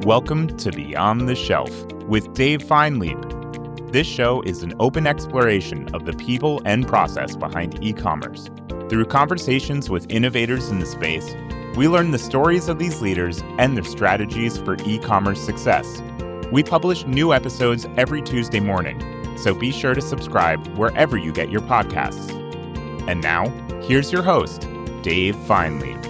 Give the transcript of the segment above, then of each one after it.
Welcome to Beyond the Shelf with Dave Feinleib. This show is an open exploration of the people and process behind e-commerce. Through conversations with innovators in the space, we learn the stories of these leaders and their strategies for e-commerce success. We publish new episodes every Tuesday morning, so be sure to subscribe wherever you get your podcasts. And now, here's your host, Dave Feinleib.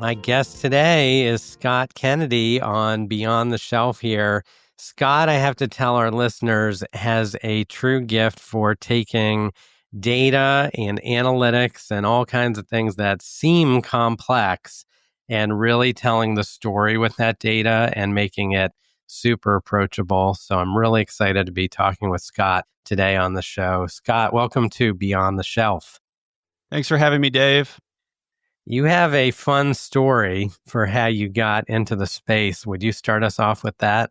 My guest today is Scott Kennedy on Beyond the Shelf here. Scott, I have to tell our listeners, has a true gift for taking data and analytics and all kinds of things that seem complex and really telling the story with that data and making it super approachable. So I'm really excited to be talking with Scott today on the show. Scott, welcome to Beyond the Shelf. Thanks for having me, Dave. You have a fun story for how you got into the space. Would you start us off with that?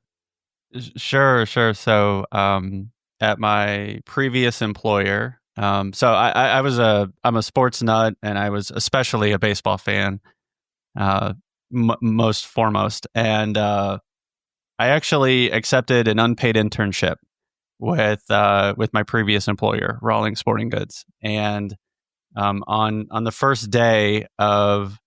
Sure. So at my previous employer, I'm a sports nut, and I was especially a baseball fan, most foremost. And I actually accepted an unpaid internship with my previous employer, Rawlings Sporting Goods. And on the first day of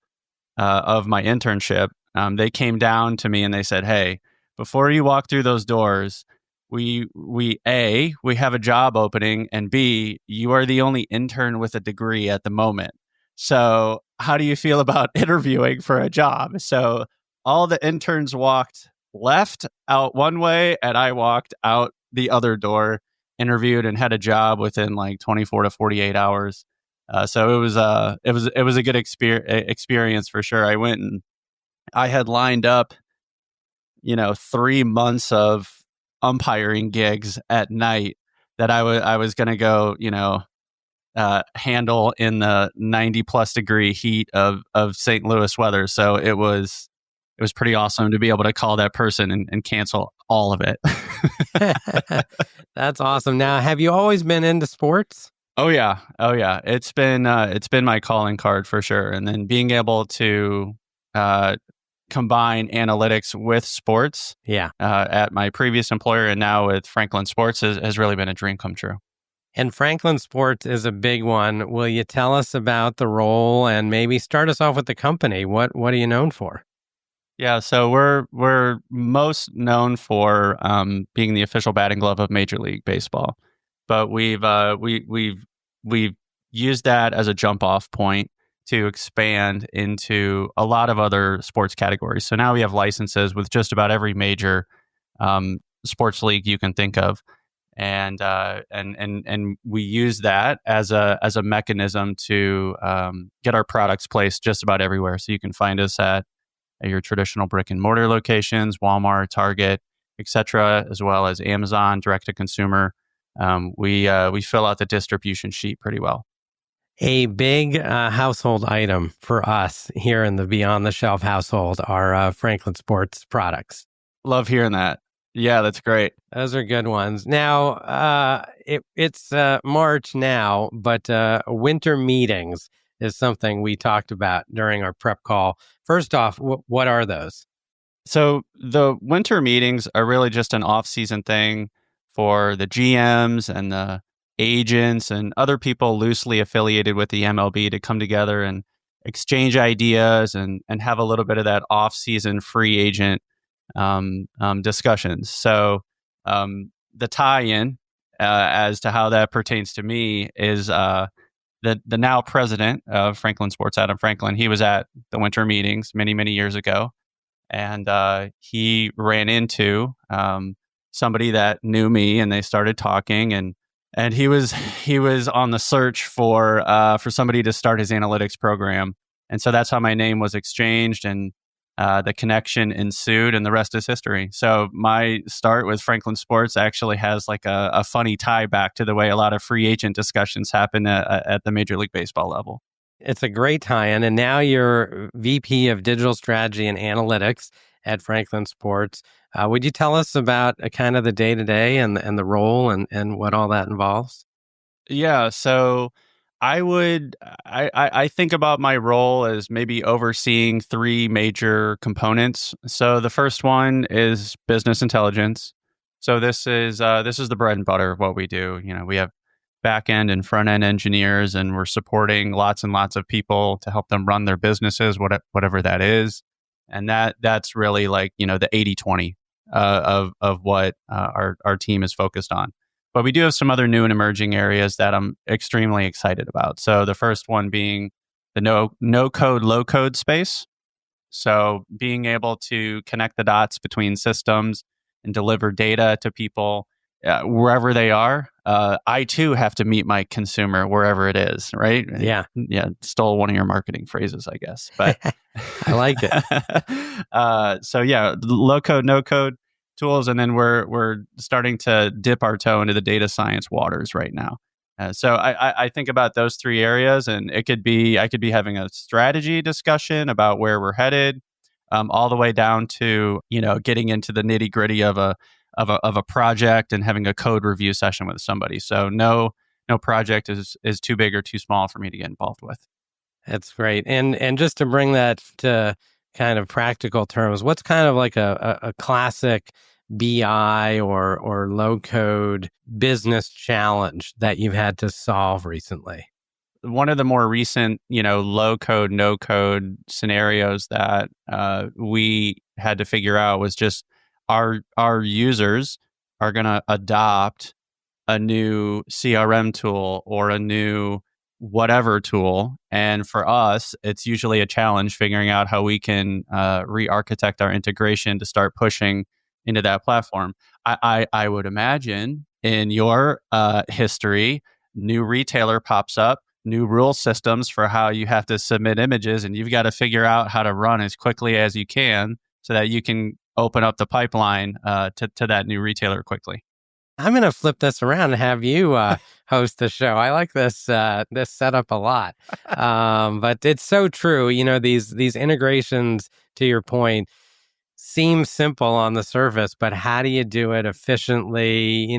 my internship, they came down to me and they said, "Hey, before you walk through those doors, we have a job opening, and B, you are the only intern with a degree at the moment. So how do you feel about interviewing for a job?" So all the interns walked left out one way, and I walked out the other door, interviewed, and had a job within like 24 to 48 hours. So it was a good experience for sure. I went and I had lined up, 3 months of umpiring gigs at night that I was going to go, handle in the 90 plus degree heat of St. Louis weather. So it was pretty awesome to be able to call that person and cancel all of it. That's awesome. Now, have you always been into sports? Oh yeah. It's been my calling card for sure. And then being able to combine analytics with sports, at my previous employer and now with Franklin Sports has really been a dream come true. And Franklin Sports is a big one. Will you tell us about the role and maybe start us off with the company? What are you known for? Yeah, so we're most known for being the official batting glove of Major League Baseball, but we've used that as a jump off point to expand into a lot of other sports categories. So now we have licenses with just about every major sports league you can think of, and we use that as a mechanism to get our products placed just about everywhere. So you can find us at your traditional brick and mortar locations, Walmart, Target, etc., as well as Amazon, direct to consumer. We fill out the distribution sheet pretty well. A big household item for us here in the Beyond the Shelf household are Franklin Sports products. Love hearing that. Yeah, that's great. Those are good ones. Now, it's March now, but winter meetings is something we talked about during our prep call. First off, what are those? So the winter meetings are really just an off-season thing for the GMs and the agents and other people loosely affiliated with the MLB to come together and exchange ideas and have a little bit of that off-season free agent discussions. So the tie-in as to how that pertains to me is the now president of Franklin Sports, Adam Franklin. He was at the winter meetings many years ago, and he ran into somebody that knew me, and they started talking, and he was on the search for somebody to start his analytics program, and so that's how my name was exchanged, and the connection ensued, and the rest is history. So my start with Franklin Sports actually has like a funny tie back to the way a lot of free agent discussions happen at the Major League Baseball level. It's a great tie-in, and now you're VP of Digital Strategy and Analytics at Franklin Sports. Would you tell us about kind of the day-to-day and the role and what all that involves? Yeah, so I think about my role as maybe overseeing three major components. So the first one is business intelligence. So this is the bread and butter of what we do. We have back end and front end engineers, and we're supporting lots and lots of people to help them run their businesses, whatever that is. And that's really like, the 80/20 of what our team is focused on. But we do have some other new and emerging areas that I'm extremely excited about. So the first one being the no code, low code space. So being able to connect the dots between systems and deliver data to people wherever they are. I too have to meet my consumer wherever it is, right? Yeah. Yeah. Stole one of your marketing phrases, I guess. But I like it. So yeah, low code, no code tools, and then we're starting to dip our toe into the data science waters right now. So I think about those three areas, and I could be having a strategy discussion about where we're headed, all the way down to getting into the nitty gritty of a project and having a code review session with somebody. So no project is too big or too small for me to get involved with. That's great. And just to bring that to kind of practical terms, what's kind of like a classic BI or low code business challenge that you've had to solve recently? One of the more recent, low code, no code scenarios that we had to figure out was just our users are going to adopt a new CRM tool or a new whatever tool. And for us, it's usually a challenge figuring out how we can re-architect our integration to start pushing into that platform. I would imagine in your history, new retailer pops up, new rule systems for how you have to submit images, and you've got to figure out how to run as quickly as you can so that you can open up the pipeline to that new retailer quickly. I'm going to flip this around and have you host the show. I like this setup a lot, but it's so true. These integrations, to your point, seem simple on the surface, but how do you do it efficiently?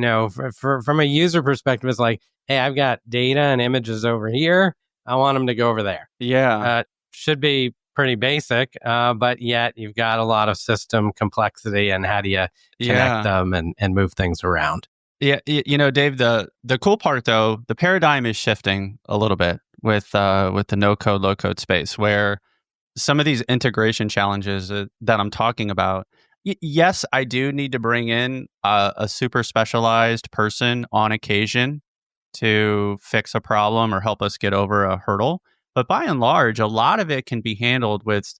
From a user perspective, it's like, hey, I've got data and images over here. I want them to go over there. Yeah, should be pretty basic, but yet you've got a lot of system complexity, and how do you connect them and move things around? Yeah, Dave, the cool part though, the paradigm is shifting a little bit with the no code, low code space, where some of these integration challenges that I'm talking about, yes, I do need to bring in a super specialized person on occasion to fix a problem or help us get over a hurdle. But by and large, a lot of it can be handled with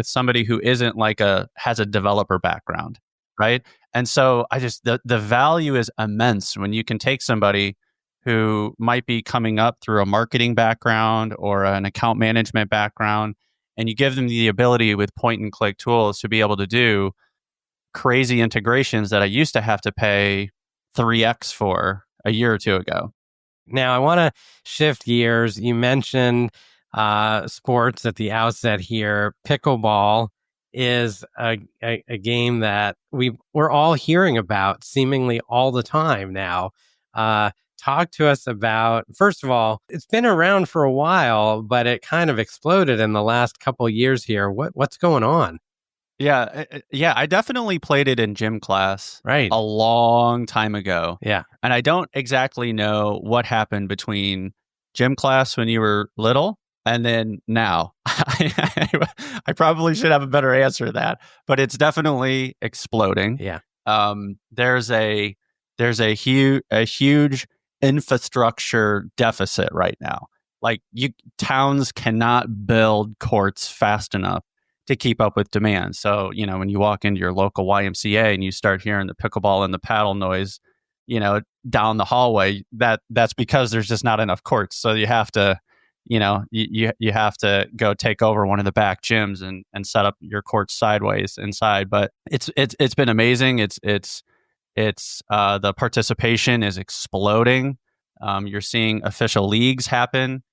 somebody who isn't has a developer background, right? And so the value is immense when you can take somebody who might be coming up through a marketing background or an account management background, and you give them the ability with point and click tools to be able to do crazy integrations that I used to have to pay 3x for a year or two ago. Now, I want to shift gears. You mentioned sports at the outset here. Pickleball is a game that we're all hearing about seemingly all the time now. Talk to us about, first of all, it's been around for a while, but it kind of exploded in the last couple of years here. What's going on? Yeah, I definitely played it in gym class right a long time ago. Yeah. And I don't exactly know what happened between gym class when you were little and then now. I probably should have a better answer to that, but it's definitely exploding. Yeah. There's a huge infrastructure deficit right now. Like towns cannot build courts fast enough to keep up with demand. So, when you walk into your local YMCA and you start hearing the pickleball and the paddle noise, down the hallway, that's because there's just not enough courts. So you have to, you have to go take over one of the back gyms and set up your courts sideways inside. But it's been amazing. It's the participation is exploding. You're seeing official leagues happen.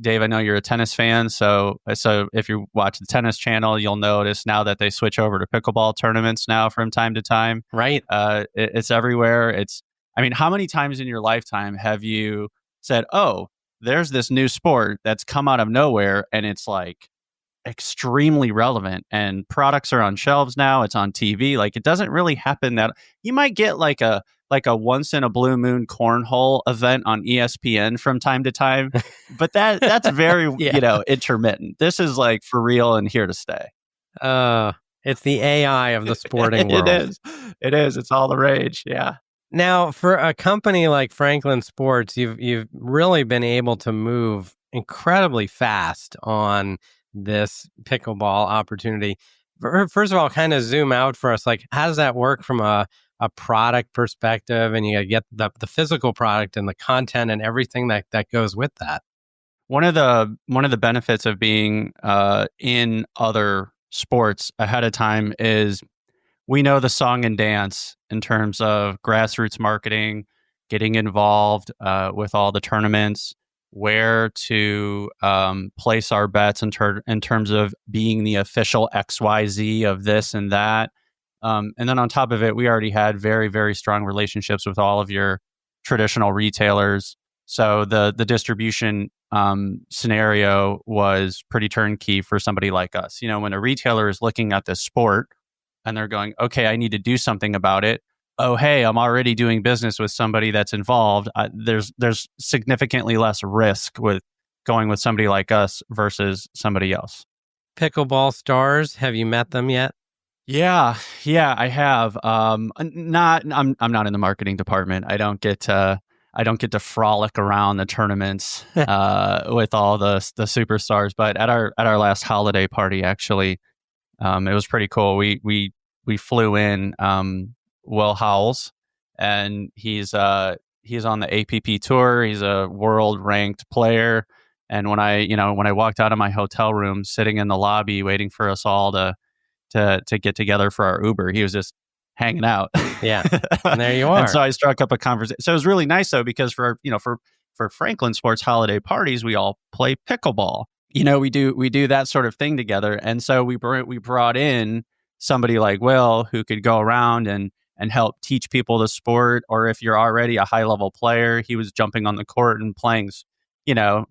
Dave, I know you're a tennis fan, so if you watch the tennis channel, you'll notice now that they switch over to pickleball tournaments now from time to time. Right. It's everywhere. How many times in your lifetime have you said, "Oh, there's this new sport that's come out of nowhere, and it's like extremely relevant, and products are on shelves now. It's on TV. Like, it doesn't really happen that you might get like a once in a blue moon cornhole event on ESPN from time to time, but that's very Yeah. intermittent. This is like for real and here to stay. It's the AI of the sporting world. It is. It's all the rage. Yeah. Now, for a company like Franklin Sports, you've really been able to move incredibly fast on this pickleball opportunity. First of all, kind of zoom out for us. Like, how does that work from a product perspective? And you get the physical product and the content and everything that goes with that. One of the benefits of being in other sports ahead of time is we know the song and dance in terms of grassroots marketing, getting involved with all the tournaments, where to place our bets in terms of being the official XYZ of this and that. And then on top of it, we already had very, very strong relationships with all of your traditional retailers. So the distribution scenario was pretty turnkey for somebody like us. When a retailer is looking at this sport and they're going, okay, I need to do something about it. Oh, hey, I'm already doing business with somebody that's involved. There's significantly less risk with going with somebody like us versus somebody else. Pickleball stars, have you met them yet? Yeah, I have. I'm not in the marketing department. I don't get to frolic around the tournaments with all the superstars. But at our last holiday party, actually, it was pretty cool. We flew in Will Howells, and he's on the APP tour. He's a world ranked player. And when I walked out of my hotel room, sitting in the lobby waiting for us all to get together for our Uber, he was just hanging out. Yeah, and there you are. And so I struck up a conversation. So it was really nice though, because for Franklin Sports holiday parties, we all play pickleball. We do that sort of thing together. And so we brought in somebody like Will, who could go around and help teach people the sport. Or if you're already a high level player, he was jumping on the court and playing,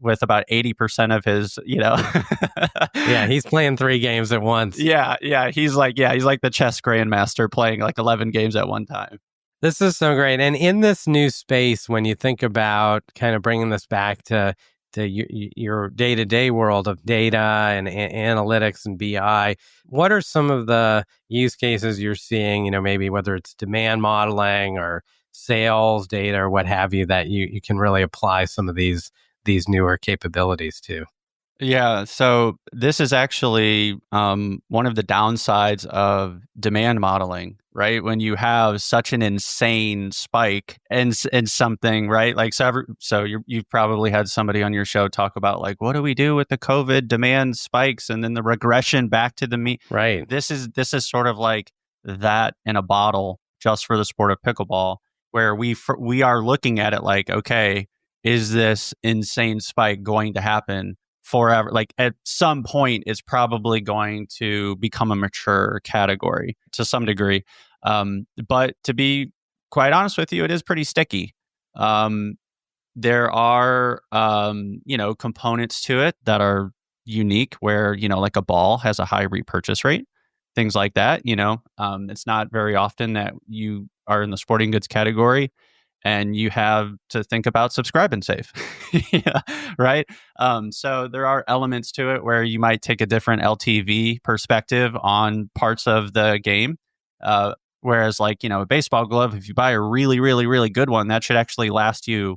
with about 80% of his, Yeah, he's playing 3 games at once. Yeah. He's like the chess grandmaster playing like 11 games at one time. This is so great. And in this new space, when you think about kind of bringing this back to your day-to-day world of data and analytics and BI, what are some of the use cases you're seeing, maybe whether it's demand modeling or sales data or what have you, that you can really apply some of these newer capabilities to? Yeah, so this is actually one of the downsides of demand modeling, right? When you have such an insane spike in something, right? Like you've probably had somebody on your show talk about like, what do we do with the COVID demand spikes and then the regression back to the mean? Right. This is sort of like that in a bottle, just for the sport of pickleball, where we are looking at it like, okay, is this insane spike going to happen forever? Like at some point, it's probably going to become a mature category to some degree. But to be quite honest with you, it is pretty sticky. There are, components to it that are unique where, like a ball has a high repurchase rate, things like that. It's not very often that you are in the sporting goods category and you have to think about subscribe and save. Yeah, right? So there are elements to it where you might take a different LTV perspective on parts of the game. Whereas like, a baseball glove, if you buy a really, really, really good one, that should actually last you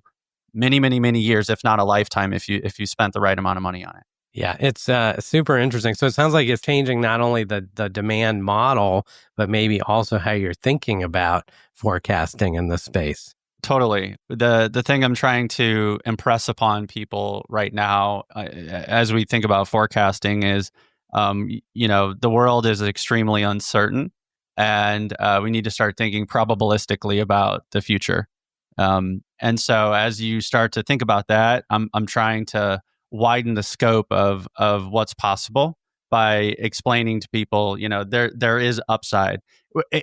many, many, many years, if not a lifetime, if you spent the right amount of money on it. Yeah, it's super interesting. So it sounds like it's changing not only the demand model, but maybe also how you're thinking about forecasting in this space. Totally. The thing I'm trying to impress upon people right now, as we think about forecasting, is, the world is extremely uncertain, and we need to start thinking probabilistically about the future. And so, as you start to think about that, I'm trying to widen the scope of what's possible by explaining to people, there is upside.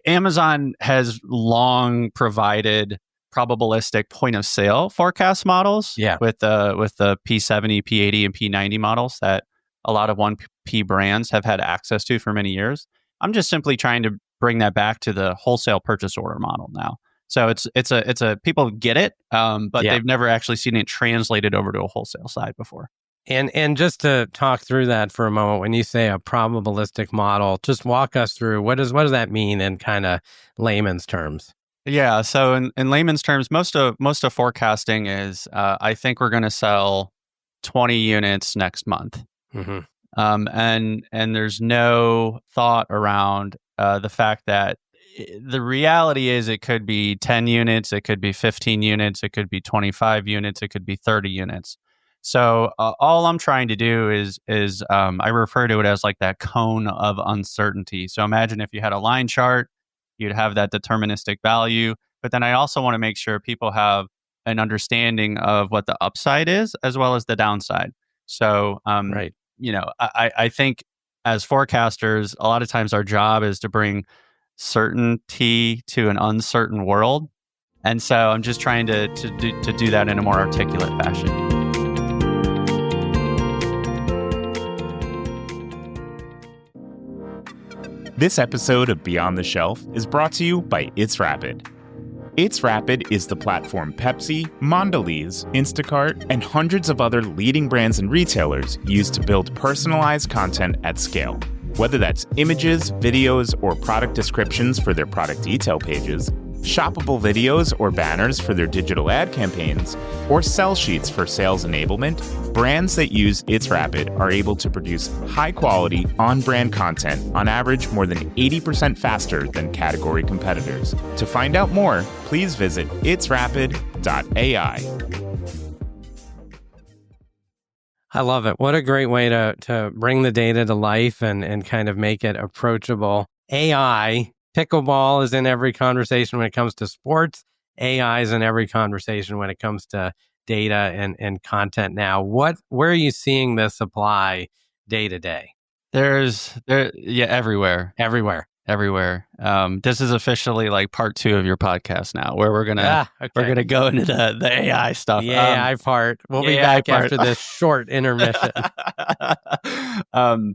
Amazon has long provided probabilistic point of sale forecast models with the P70, P80, and P90 models that a lot of 1P brands have had access to for many years. I'm just simply trying to bring that back to the wholesale purchase order model now. So it's a people get it, but they've never actually seen it translated over to a wholesale side before. And just to talk through that for a moment, when you say a probabilistic model, just walk us through what does that mean in kind of layman's terms? Yeah, so in layman's terms, most of forecasting is I think we're going to sell 20 units next month, and there's no thought around the fact that the reality is it could be 10 units, it could be 15 units, it could be 25 units, it could be 30 units. So all I'm trying to do is I refer to it as like that cone of uncertainty. So imagine if you had a line chart, you'd have that deterministic value. But then I also want to make sure people have an understanding of what the upside is as well as the downside. So, I think as forecasters, a lot of times our job is to bring certainty to an uncertain world. And so I'm just trying to do that in a more articulate fashion. This episode of Beyond the Shelf is brought to you by It's Rapid. It's Rapid is the platform Pepsi, Mondelez, Instacart, and hundreds of other leading brands and retailers use to build personalized content at scale. Whether that's images, videos, or product descriptions for their product detail pages, shoppable videos or banners for their digital ad campaigns, or sell sheets for sales enablement, brands that use It's Rapid are able to produce high-quality, on-brand content on average more than 80% faster than category competitors. To find out more, please visit itsrapid.ai. I love it. What a great way to bring the data to life and kind of make it approachable. AI, pickleball is in every conversation when it comes to sports. AI is in every conversation when it comes to data and content now. Where are you seeing this apply day to day? Everywhere. This is officially like part 2 of your podcast now, where we're gonna go into the AI stuff. The AI part. We'll be back after this short intermission. I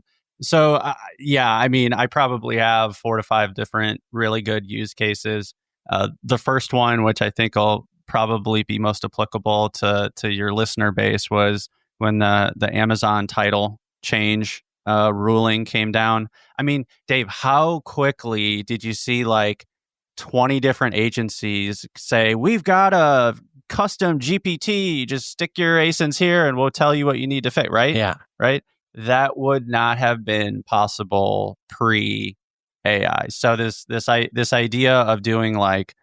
probably have 4 to 5 different really good use cases. The first one, which I think will probably be most applicable to your listener base, was when the Amazon title change ruling came down. I mean, Dave, how quickly did you see like 20 different agencies say, we've got a custom GPT, just stick your ASINs here and we'll tell you what you need to fix, right? Yeah. Right? That would not have been possible pre-AI. So this idea of doing like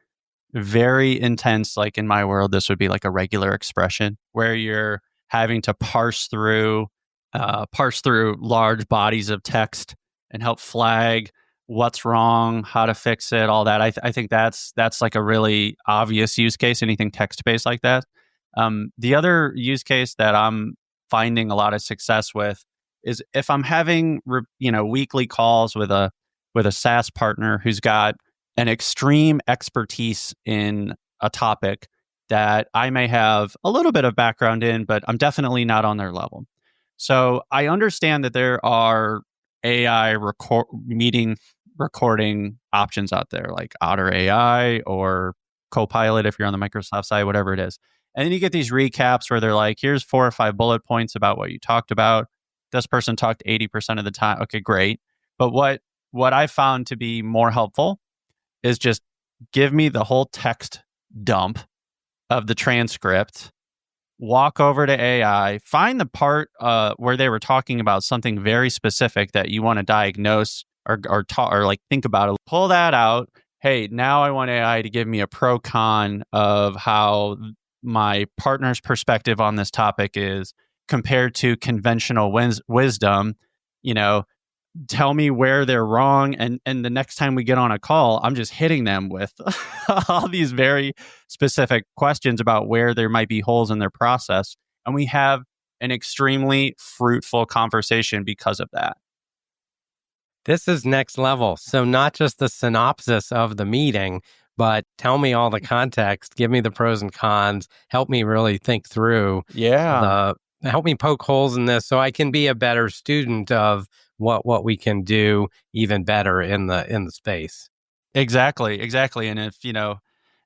very intense, like in my world, this would be like a regular expression where you're having to parse through large bodies of text and help flag what's wrong, how to fix it, all that. I think that's like a really obvious use case, anything text-based like that. The other use case that I'm finding a lot of success with is if I'm having weekly calls with a SaaS partner who's got an extreme expertise in a topic that I may have a little bit of background in, but I'm definitely not on their level. So I understand that there are AI meeting recording options out there, like Otter AI or Copilot if you're on the Microsoft side, whatever it is. And then you get these recaps where they're like, here's 4 or 5 bullet points about what you talked about. This person talked 80% of the time. Okay, great. But what I found to be more helpful is just give me the whole text dump of the transcript, walk over to AI, find the part where they were talking about something very specific that you want to diagnose or like think about it. Pull that out. Hey, now I want AI to give me a pro con of how my partner's perspective on this topic is compared to conventional wisdom. Tell me where they're wrong. And the next time we get on a call, I'm just hitting them with all these very specific questions about where there might be holes in their process. And we have an extremely fruitful conversation because of that. This is next level. So not just the synopsis of the meeting, but tell me all the context, give me the pros and cons, help me really think through help me poke holes in this so I can be a better student of what we can do even better in the space. Exactly. And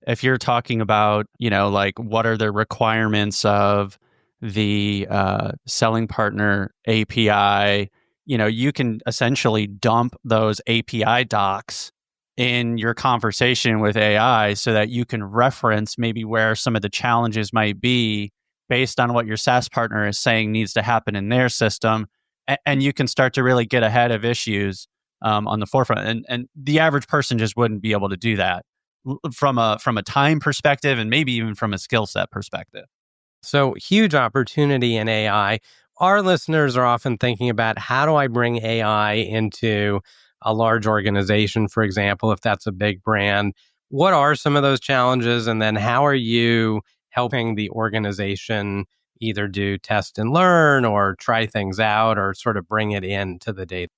if you're talking about, like what are the requirements of the selling partner API, you can essentially dump those API docs in your conversation with AI so that you can reference maybe where some of the challenges might be based on what your SaaS partner is saying needs to happen in their system. And you can start to really get ahead of issues on the forefront. And the average person just wouldn't be able to do that from a time perspective and maybe even from a skill set perspective. So huge opportunity in AI. Our listeners are often thinking about how do I bring AI into a large organization, for example, if that's a big brand. What are some of those challenges? And then how are you helping the organization either do test and learn or try things out or sort of bring it into the data?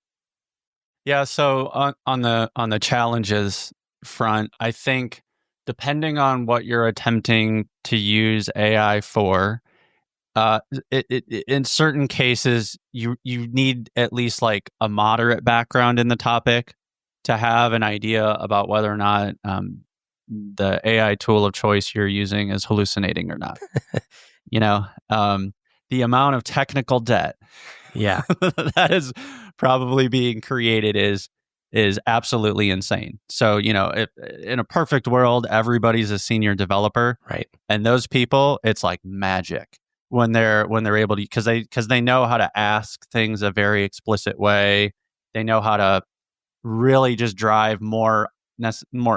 Yeah, so on the challenges front, I think depending on what you're attempting to use AI for, in certain cases, you need at least like a moderate background in the topic to have an idea about whether or not the AI tool of choice you're using is hallucinating or not. The amount of technical debt, that is probably being created is absolutely insane. So, if, in a perfect world, everybody's a senior developer, right? And those people, it's like magic when they're able to, because they know how to ask things a very explicit way. They know how to really just drive more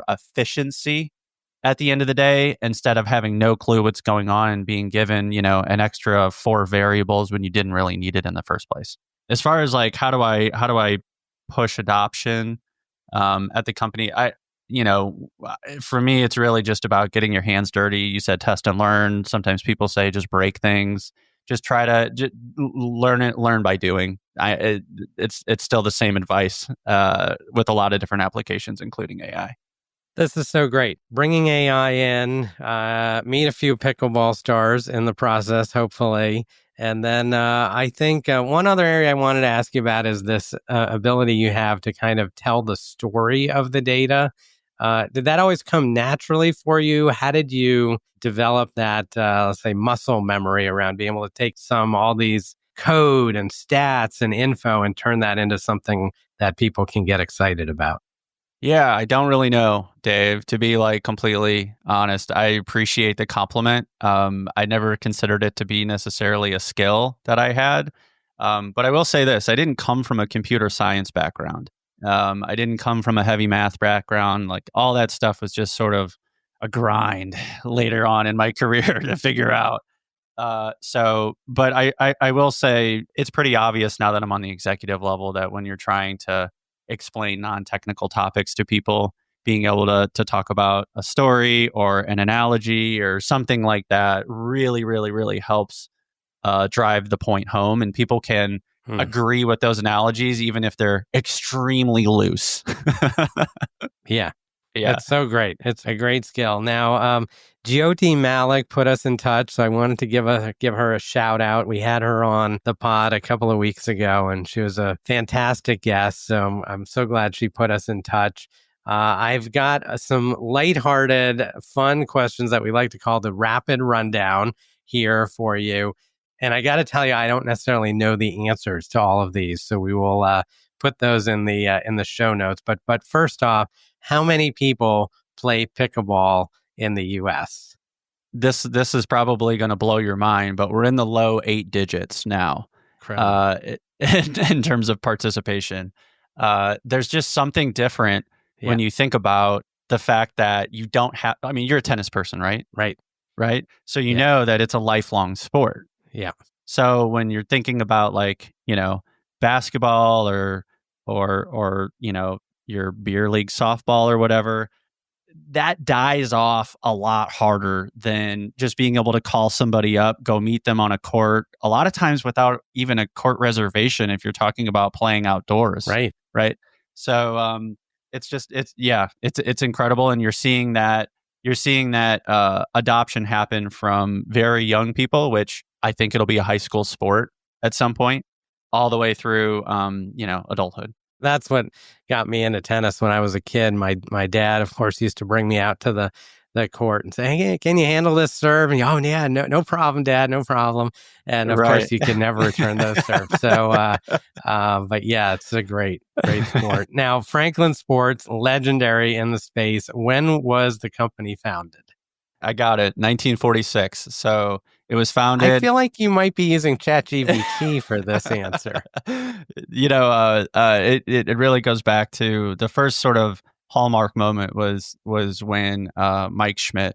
efficiency at the end of the day, instead of having no clue what's going on and being given, an extra 4 variables when you didn't really need it in the first place. As far as like how do I push adoption at the company, for me, it's really just about getting your hands dirty. You said test and learn. Sometimes people say just break things. Just try to learn by doing. It's still the same advice with a lot of different applications, including AI. This is so great. Bringing AI in, meet a few pickleball stars in the process, hopefully. And then I think one other area I wanted to ask you about is this ability you have to kind of tell the story of the data. Did that always come naturally for you? How did you develop that, let's say, muscle memory around being able to take all these code and stats and info and turn that into something that people can get excited about? Yeah, I don't really know, Dave, to be like completely honest. I appreciate the compliment. I never considered it to be necessarily a skill that I had. But I will say this, I didn't come from a computer science background. I didn't come from a heavy math background. Like all that stuff was just sort of a grind later on in my career to figure out. But I will say it's pretty obvious now that I'm on the executive level that when you're trying to explain non-technical topics to people, being able to talk about a story or an analogy or something like that really, really, really helps drive the point home. And people can agree with those analogies, even if they're extremely loose. Yeah. It's so great. It's a great skill. Now, Jyoti Malik put us in touch, so I wanted to give her a shout out. We had her on the pod a couple of weeks ago, and she was a fantastic guest. So I'm so glad she put us in touch. I've got some lighthearted, fun questions that we like to call the rapid rundown here for you. And I got to tell you, I don't necessarily know the answers to all of these, so we will put those in the show notes. But first off, how many people play pickleball in the U.S.? This is probably going to blow your mind, but we're in the low 8 digits now in terms of participation. There's just something different when you think about the fact that you don't have. I mean, you're a tennis person, right? Right. So you know that it's a lifelong sport. Yeah. So when you're thinking about like basketball or your beer league softball or whatever, that dies off a lot harder than just being able to call somebody up, go meet them on a court, a lot of times without even a court reservation if you're talking about playing outdoors. Right. So it's incredible, and you're seeing that adoption happen from very young people, which I think it'll be a high school sport at some point, all the way through adulthood. That's what got me into tennis when I was a kid. My dad, of course, used to bring me out to the court and say, "Hey, can you handle this serve?" And oh yeah, no problem, Dad, no problem. And of course, you could never return those serves. So, but yeah, it's a great sport. Now, Franklin Sports, legendary in the space. When was the company founded? I got it, 1946. So it was founded. I feel like you might be using ChatGPT for this answer. It really goes back to the first sort of hallmark moment was when Mike Schmidt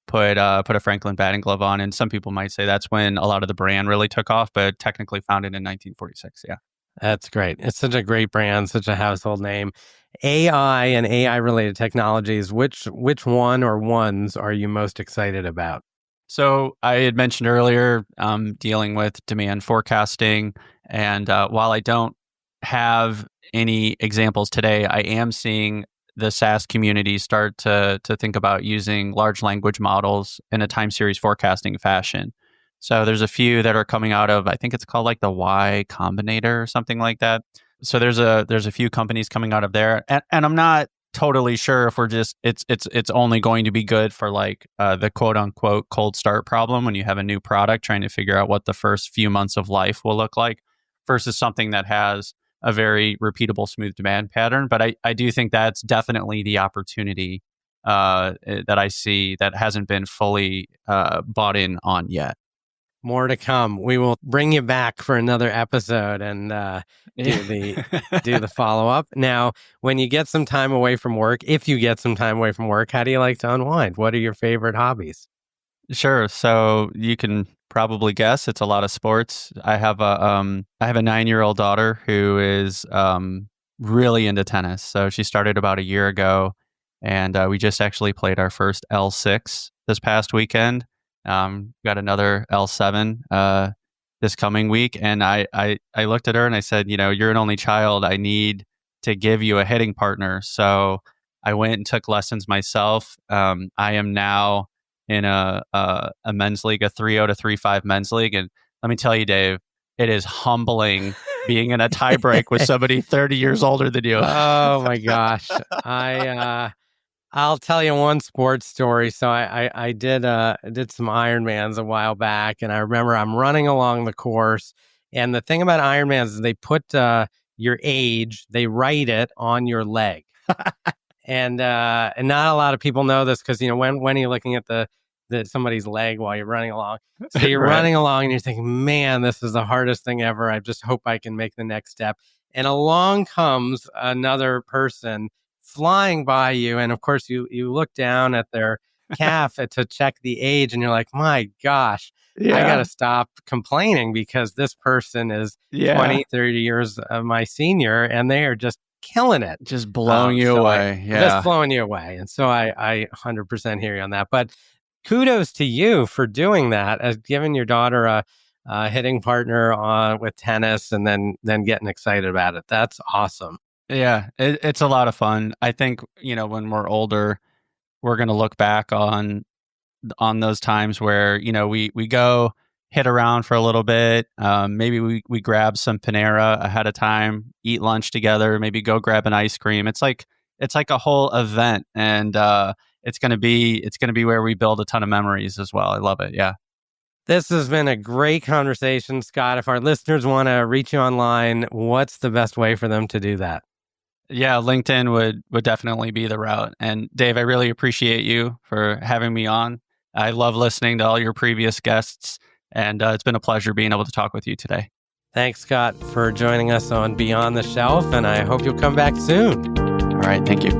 put a Franklin batting glove on, and some people might say that's when a lot of the brand really took off, but technically founded in 1946. Yeah, that's great. It's such a great brand, such a household name. AI and AI related technologies. Which one or ones are you most excited about? So I had mentioned earlier dealing with demand forecasting, and while I don't have any examples today, I am seeing the SaaS community start to think about using large language models in a time series forecasting fashion. So there's a few that are coming out of, I think it's called like the Y Combinator or something like that. So there's a few companies coming out of there, and I'm not totally sure if we're just it's only going to be good for like the quote unquote cold start problem when you have a new product trying to figure out what the first few months of life will look like versus something that has a very repeatable, smooth demand pattern. But I do think that's definitely the opportunity that I see that hasn't been fully bought in on yet. More to come. We will bring you back for another episode and do the follow-up. Now, when you get some time away from work, if you get some time away from work, how do you like to unwind? What are your favorite hobbies? Sure. So you can probably guess it's a lot of sports. I have a 9-year-old daughter who is really into tennis. So she started about a year ago, and we just actually played our first L6 this past weekend. Got another L7 this coming week, and I looked at her and I said, you're an only child. I need to give you a hitting partner. So I went and took lessons myself. I am now in a men's league, a 3-0 to 3-5 men's league, and let me tell you, Dave, it is humbling being in a tie break with somebody 30 years older than you. Oh my gosh, I'll tell you one sports story. So I did some Ironmans a while back, and I remember I'm running along the course. And the thing about Ironmans is they put your age, they write it on your leg, and not a lot of people know this because when are you looking at the somebody's leg while you're running along? So you're Right. running along and you're thinking, man, this is the hardest thing ever. I just hope I can make the next step. And along comes another person flying by you, and of course you look down at their calf to check the age, and you're like, my gosh, I gotta stop complaining because this person is 20, 30 years my senior, and they are just killing it, Just blowing you away. just blowing you away. And so I 100% hear you on that, but kudos to you for doing that, as giving your daughter a hitting partner with tennis, and then getting excited about it. That's awesome. Yeah, it's a lot of fun. I think, when we're older, we're going to look back on those times where, we go hit around for a little bit. Maybe we grab some Panera ahead of time, eat lunch together, maybe go grab an ice cream. It's like a whole event, and it's going to be where we build a ton of memories as well. I love it. Yeah. This has been a great conversation, Scott. If our listeners want to reach you online, what's the best way for them to do that? Yeah, LinkedIn would definitely be the route. And Dave, I really appreciate you for having me on. I love listening to all your previous guests, and it's been a pleasure being able to talk with you today. Thanks, Scott, for joining us on Beyond the Shelf, and I hope you'll come back soon. All right, thank you.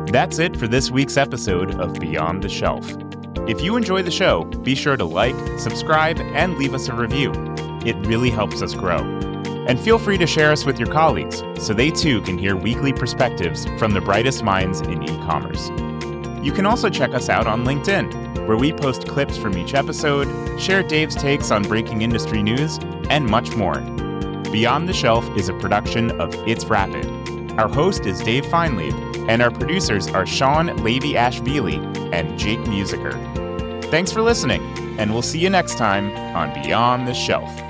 That's it for this week's episode of Beyond the Shelf. If you enjoy the show, be sure to like, subscribe, and leave us a review. It really helps us grow. And feel free to share us with your colleagues so they too can hear weekly perspectives from the brightest minds in e-commerce. You can also check us out on LinkedIn, where we post clips from each episode, share Dave's takes on breaking industry news, and much more. Beyond the Shelf is a production of It's Rapid. Our host is Dave Feinleib, and our producers are Sean Levy-Ashvili and Jake Musiker. Thanks for listening, and we'll see you next time on Beyond the Shelf.